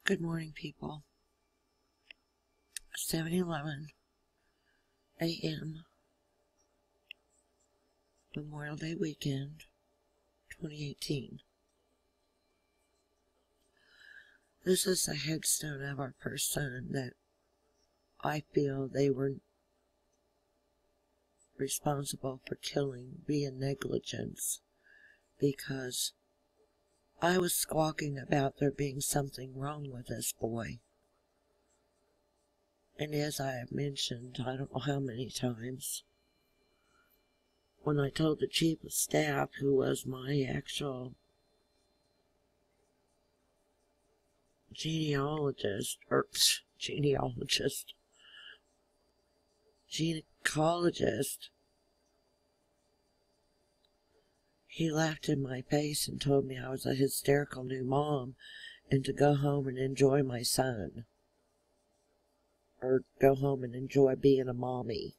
Good morning, people. 7:11 a.m. Memorial Day weekend, 2018. This is a headstone of our first son that I feel they were responsible for killing via negligence, because I was squawking about there being something wrong with this boy. And as I have mentioned, I don't know how many times, when I told the chief of staff, who was my actual gynecologist, he laughed in my face and told me I was a hysterical new mom and to go home and enjoy my son. Or go home and enjoy being a mommy.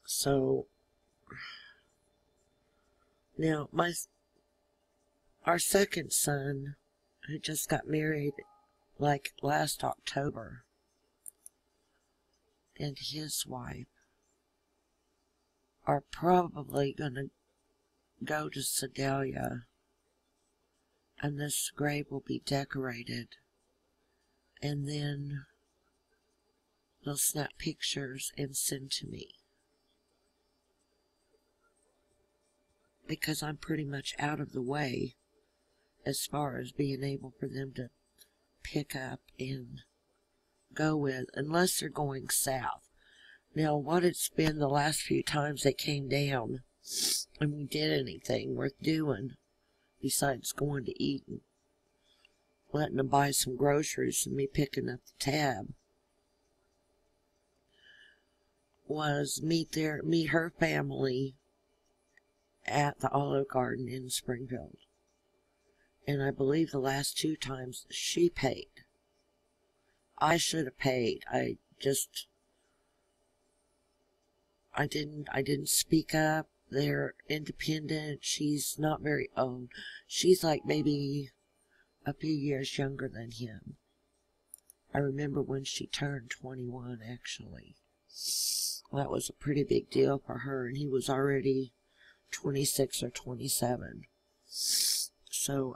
So, now our second son, who just got married like last October, and his wife are probably going to go to Sedalia, and this grave will be decorated, and then they'll snap pictures and send to me, because I'm pretty much out of the way as far as being able for them to pick up and go with, unless they're going south. Now, what it's been the last few times they came down and we did anything worth doing besides going to eat and letting them buy some groceries and me picking up the tab, was meet her family at the Olive Garden in Springfield. And I believe the last two times she paid. I should have paid. I didn't speak up. They're independent. She's not very old. She's like maybe a few years younger than him. I remember when she turned 21, actually. That was a pretty big deal for her, and he was already 26 or 27. So,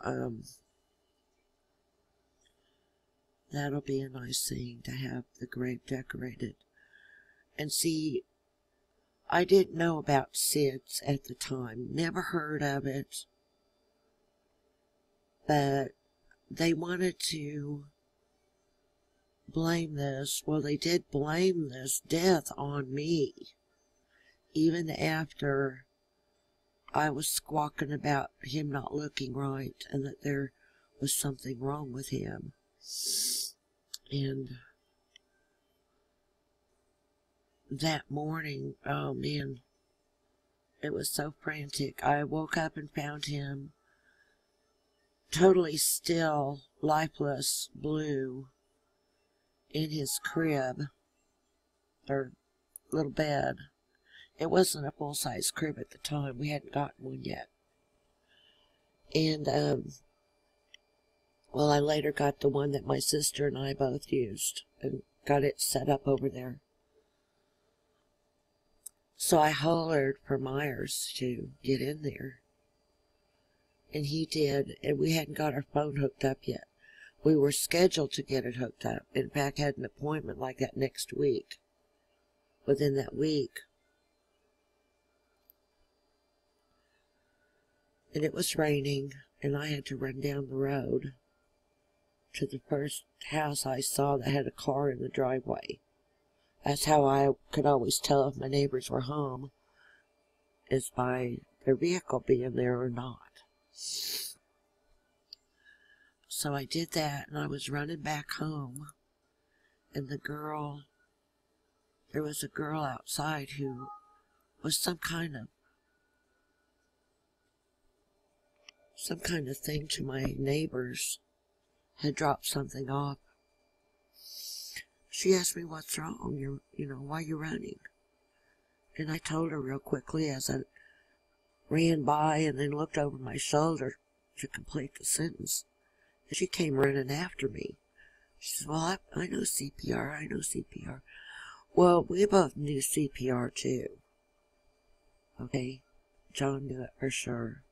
that'll be a nice thing to have the grave decorated. And see, I didn't know about SIDS at the time, never heard of it, but they wanted to blame this, well, they did blame this death on me, even after I was squawking about him not looking right and that there was something wrong with him. And that morning, oh man, it was so frantic. I woke up and found him totally still, lifeless, blue, in his crib, or little bed. It wasn't a full-size crib at the time. We hadn't gotten one yet. And, well, I later got the one that my sister and I both used and got it set up over there. So I hollered for Myers to get in there. And he did, and we hadn't got our phone hooked up yet. We were scheduled to get it hooked up. In fact, had an appointment like that next week. Within that week. And it was raining, and I had to run down the road to the first house I saw that had a car in the driveway. That's how I could always tell if my neighbors were home, is by their vehicle being there or not. So I did that, and I was running back home, and there was a girl outside who was some kind of thing to my neighbors, had dropped something off. She asked me, "What's wrong? Why are you running?" And I told her real quickly as I ran by and then looked over my shoulder to complete the sentence. And she came running after me. She said, well, I know CPR, I know CPR. Well, we both knew CPR too. Okay? John knew it for sure.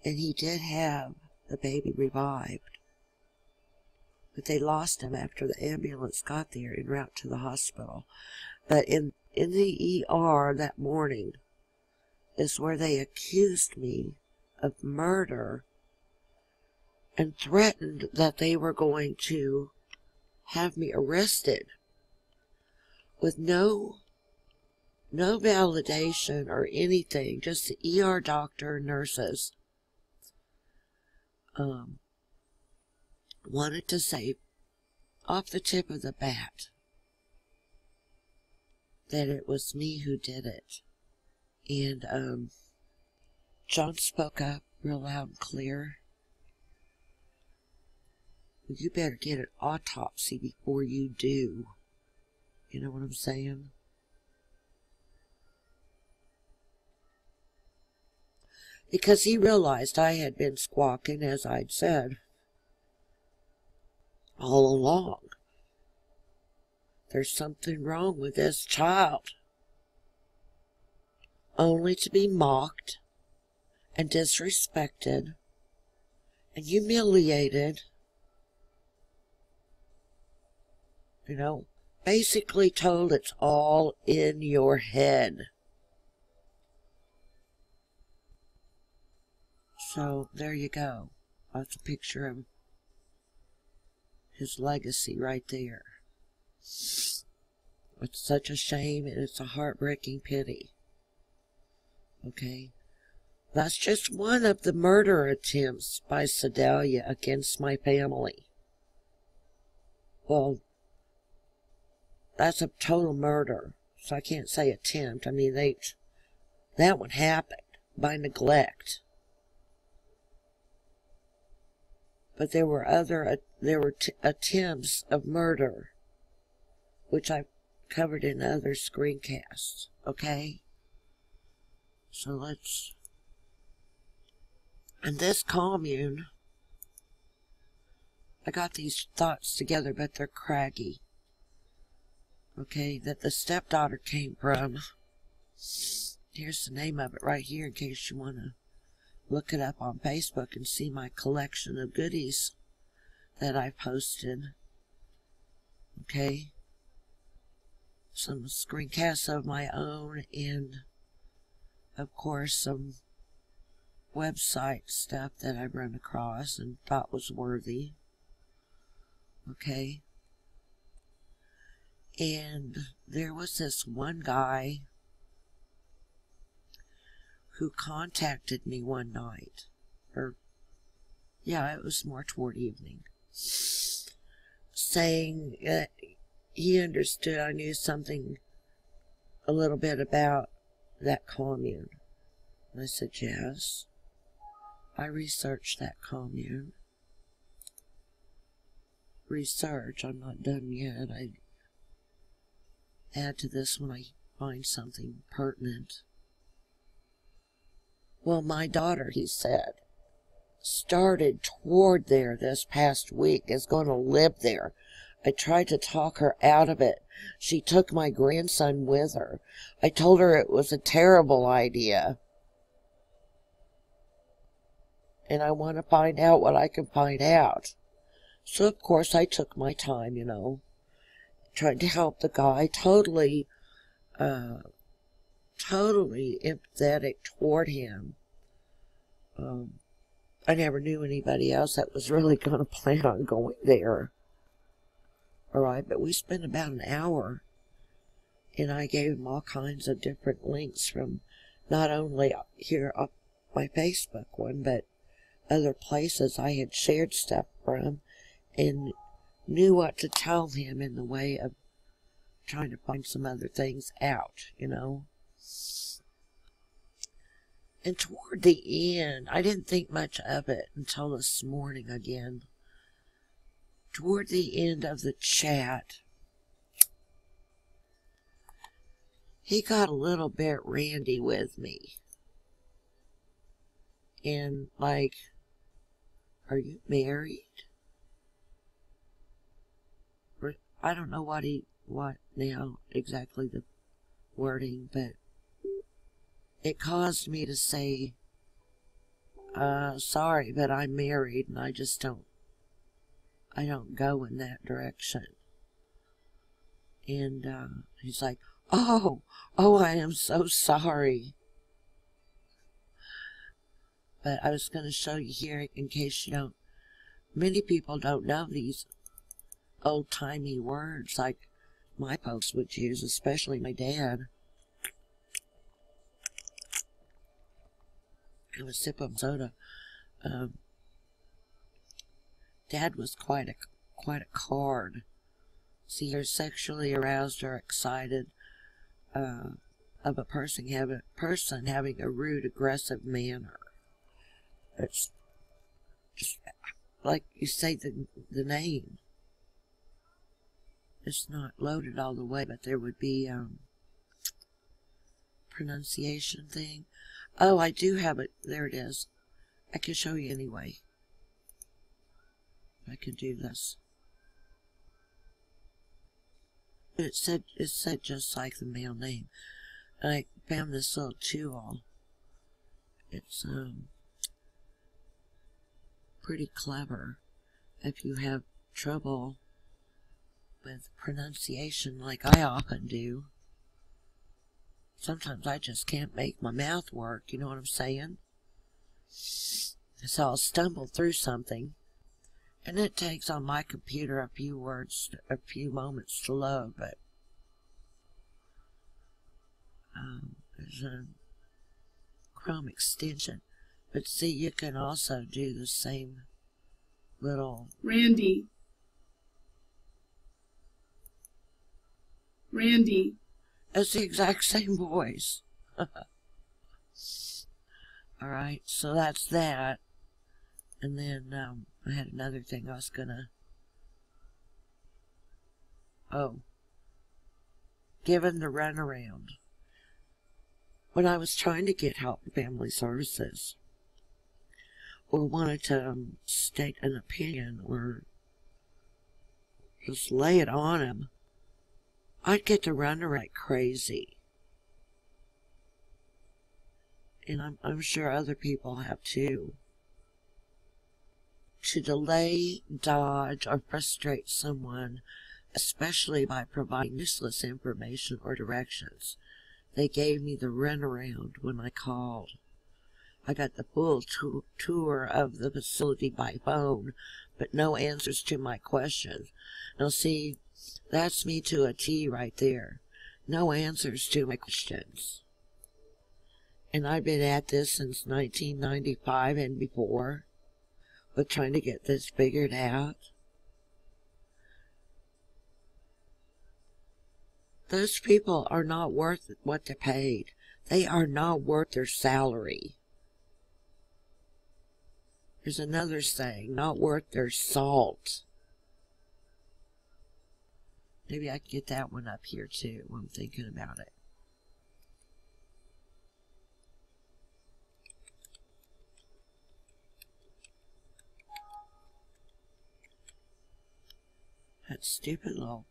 And he did have the baby revived. But they lost him after the ambulance got there en route to the hospital. But in the ER that morning is where they accused me of murder and threatened that they were going to have me arrested with no validation or anything, just the ER doctor and nurses wanted to say off the tip of the bat that it was me who did it. And John spoke up real loud and clear. You better get an autopsy before you do. You know what I'm saying? Because he realized I had been squawking, as I'd said, all along. There's something wrong with this child. Only to be mocked and disrespected and humiliated. You know, basically told it's all in your head. So, there you go. That's a picture of his legacy right there. It's such a shame and it's a heartbreaking pity. Okay? That's just one of the murder attempts by Sedalia against my family. Well, that's a total murder. So I can't say attempt. I mean, that one happened by neglect. But there were attempts of murder, which I've covered in other screencasts. Okay? So let's... And this commune, I got these thoughts together, but they're craggy. Okay, that the stepdaughter came from. Here's the name of it right here in case you want to look it up on Facebook and see my collection of goodies that I posted. Okay. Some screencasts of my own and, of course, some website stuff that I run across and thought was worthy. Okay. And there was this one guy who contacted me one night, or yeah, it was more toward evening, saying that he understood I knew something a little bit about that commune. And I said, yes, I researched that commune. Research, I'm not done yet. I add to this when I find something pertinent. Well, my daughter, he said, started toward there this past week, is going to live there. I tried to talk her out of it. She took my grandson with her. I told her it was a terrible idea. And I want to find out what I can find out. So, of course, I took my time, you know. Tried to help the guy. Totally empathetic toward him. I never knew anybody else that was really going to plan on going there. Alright, but we spent about an hour, and I gave him all kinds of different links from not only here up my Facebook one, but other places I had shared stuff from, and knew what to tell him in the way of trying to find some other things out, you know. And toward the end, I didn't think much of it until this morning again. Toward the end of the chat, he got a little bit randy with me. And, like, Are you married? I don't know what now exactly the wording, but it caused me to say, sorry, but I'm married and I don't go in that direction. And he's like, oh, I am so sorry. But I was going to show you here in case you don't, many people don't know these old-timey words like my folks would use, especially my dad. Have a sip of soda. Dad was quite a card. See, you're sexually aroused or excited of a person having a rude, aggressive manner. It's just like you say the name. It's not loaded all the way, but there would be pronunciation thing. Oh, I do have it. There it is. I can show you anyway. I can do this. It said just like the male name. And I found this little tool. It's pretty clever if you have trouble with pronunciation like I often do. Sometimes I just can't make my mouth work, you know what I'm saying? So I'll stumble through something, and it takes on my computer a few moments to load, but there's a Chrome extension. But see, you can also do the same little... Randy. It's the exact same voice. Alright, so that's that. And then I had another thing I was gonna... Oh. Given the runaround. When I was trying to get help in family services, or wanted to state an opinion, or just lay it on him, I'd get to run like crazy. And I'm sure other people have too. To delay, dodge, or frustrate someone, especially by providing useless information or directions. They gave me the runaround when I called. I got the full tour of the facility by phone, but no answers to my questions. Now see, that's me to a T right there. No answers to my questions. And I've been at this since 1995 and before, with trying to get this figured out. Those people are not worth what they're paid. They are not worth their salary. There's another saying, not worth their salt. Maybe I can get that one up here too when I'm thinking about it. That stupid little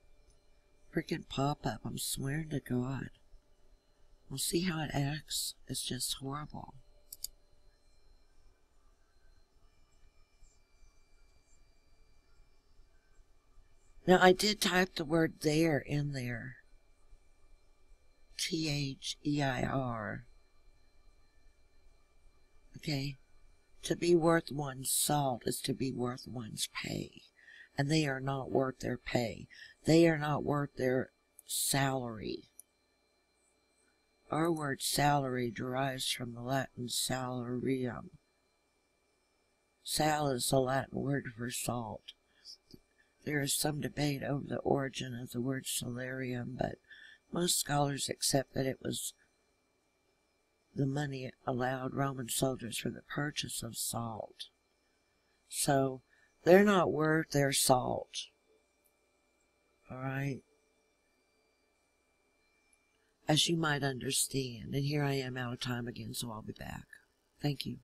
freaking pop-up, I'm swearing to God. We'll see how it acts. It's just horrible. Now, I did type the word there in there. T-H-E-I-R. Okay? To be worth one's salt is to be worth one's pay. And they are not worth their pay. They are not worth their salary. Our word salary derives from the Latin salarium. Sal is the Latin word for salt. There is some debate over the origin of the word salarium, but most scholars accept that it was the money allowed Roman soldiers for the purchase of salt. So, they're not worth their salt. Alright? As you might understand. And here I am out of time again, so I'll be back. Thank you.